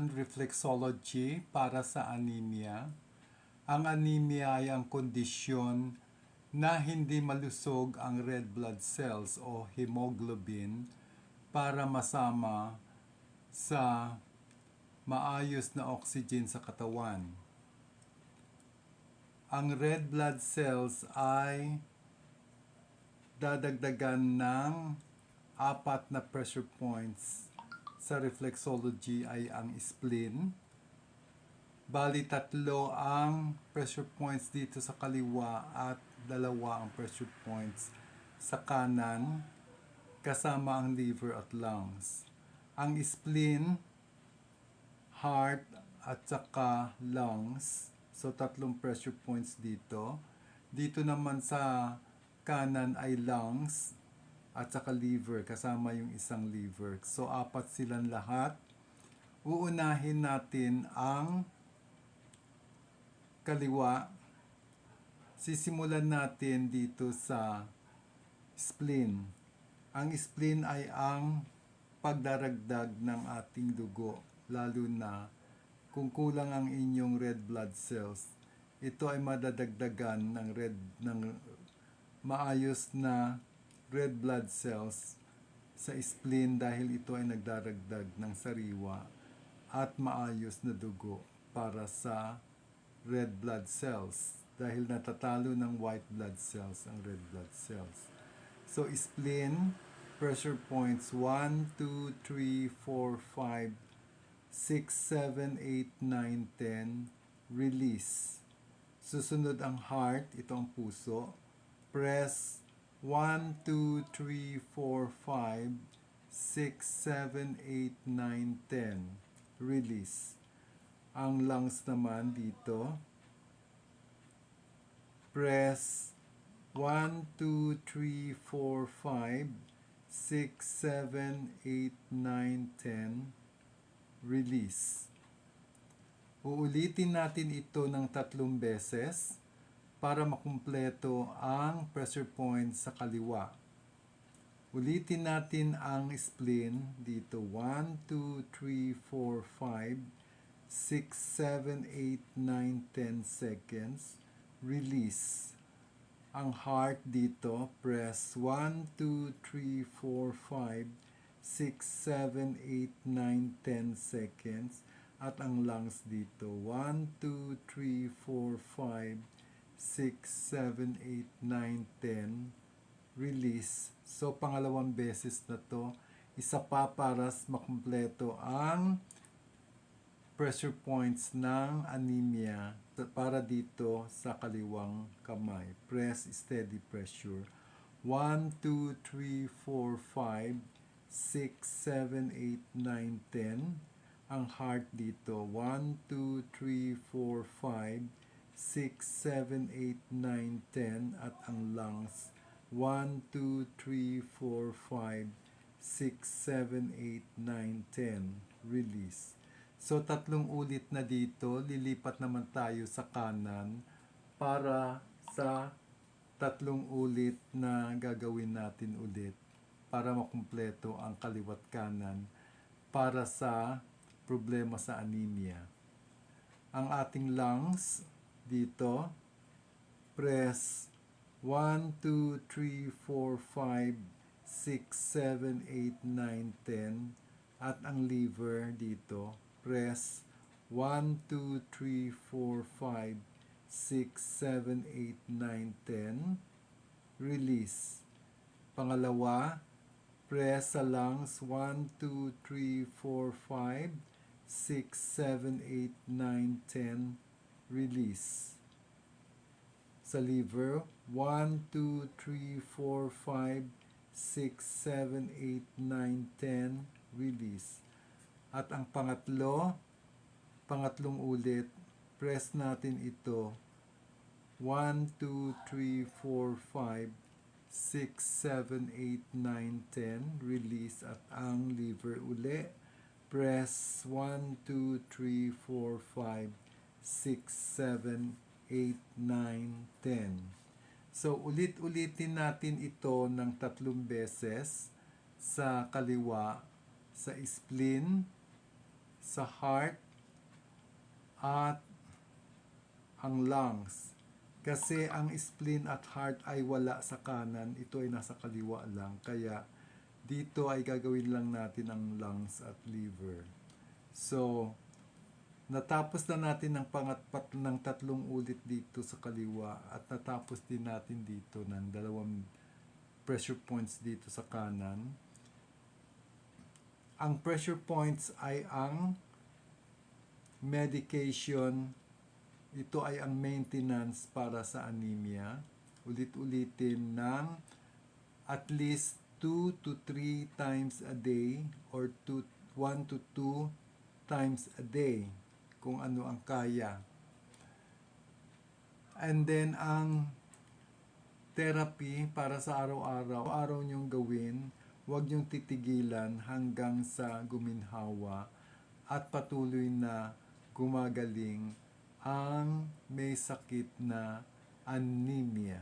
naman reflexology para sa anemia. Ang anemia ay ang kondisyon na hindi malusog ang red blood cells o hemoglobin para masama sa maayos na oxygen sa katawan. Ang red blood cells ay dadagdagan ng 4 na pressure points. Sa reflexology ay ang spleen. Bali 3 ang pressure points dito sa kaliwa at 2 ang pressure points sa kanan kasama ang liver at lungs. Ang spleen, heart at saka lungs. So 3 pressure points dito. Dito naman sa kanan ay lungs at saka liver kasama yung isang liver. So 4 silang lahat. Uunahin natin ang kaliwa. Sisimulan natin dito sa spleen. Ang spleen ay ang pagdaragdag ng ating dugo, lalo na kung kulang ang inyong red blood cells. Ito ay madadagdagan ng maayos na red blood cells sa spleen dahil ito ay nagdaragdag ng sariwa at maayos na dugo para sa red blood cells dahil natatalo ng white blood cells ang red blood cells. So spleen, pressure points 1, 2, 3, 4, 5, 6, 7, 8, 9, 10, release. Susunod ang heart, ito ang puso. Press 1, 2, 3, 4, 5, 6, 7, 8, 9, 10. Release. Ang lungs naman dito. Press 1, 2, 3, 4, 5, 6, 7, 8, 9, 10. Release. Uulitin natin ito ng 3 beses para makumpleto ang pressure point sa kaliwa. Ulitin natin ang spleen dito. 1, 2, 3, 4, 5, 6, 7, 8, 9, 10 seconds. Release. Ang heart dito, press 1, 2, 3, 4, 5, 6, 7, 8, 9, 10 seconds. At ang lungs dito, 1, 2, 3, 4, 5, 6, 7, 8, 9, 10. Release. So, pangalawang beses na to. Isa pa para makumpleto ang pressure points ng anemia para dito sa kaliwang kamay. Press steady pressure. 1, 2, 3, 4, 5, 6, 7, 8, 9, 10. Ang heart dito. 1, 2, 3, 4, 5, 6, 7, 8, 9, 10. At ang lungs. 1, 2, 3, 4, 5, 6, 7, 8, 9, 10. Release. So 3 ulit na dito, lilipat naman tayo sa kanan para sa 3 ulit na gagawin natin ulit para makumpleto ang kaliwat kanan para sa problema sa anemia. Ang ating lungs dito, press 1, 2, 3, 4, 5, 6, 7, 8, 9, 10 at ang liver dito, press 1, 2, 3, 4, 5, 6, 7, 8, 9, 10. Release. Pangalawa, press sa lungs 1, 2, 3, 4, 5, 6, 7, 8, 9, 10. Release. Sa liver, 1, 2, 3, 4, 5, 6, 7, 8, 9, 10. Release. At ang pangatlong ulit, press natin ito. 1, 2, 3, 4, 5, 6, 7, 8, 9, 10. Release at ang liver uli. Press 1, 2, 3, 4, 5, 6, 7, 8, 9, 10. So, ulit-ulitin natin ito ng 3 beses sa kaliwa, sa spleen, sa heart at ang lungs. Kasi ang spleen at heart ay wala sa kanan, ito ay nasa kaliwa lang. Kaya dito ay gagawin lang natin ang lungs at liver. So, natapos na natin ng 3 ulit dito sa kaliwa at natapos din natin dito ng 2 pressure points dito sa kanan. Ang pressure points ay ang medication. Ito ay ang maintenance para sa anemia. Ulit-ulitin ng at least 2 to 3 times a day or 1 to 2 times a day kung ano ang kaya. And then ang therapy para sa araw-araw nyong gawin, huwag nyong titigilan hanggang sa guminhawa at patuloy na gumagaling ang may sakit na anemia.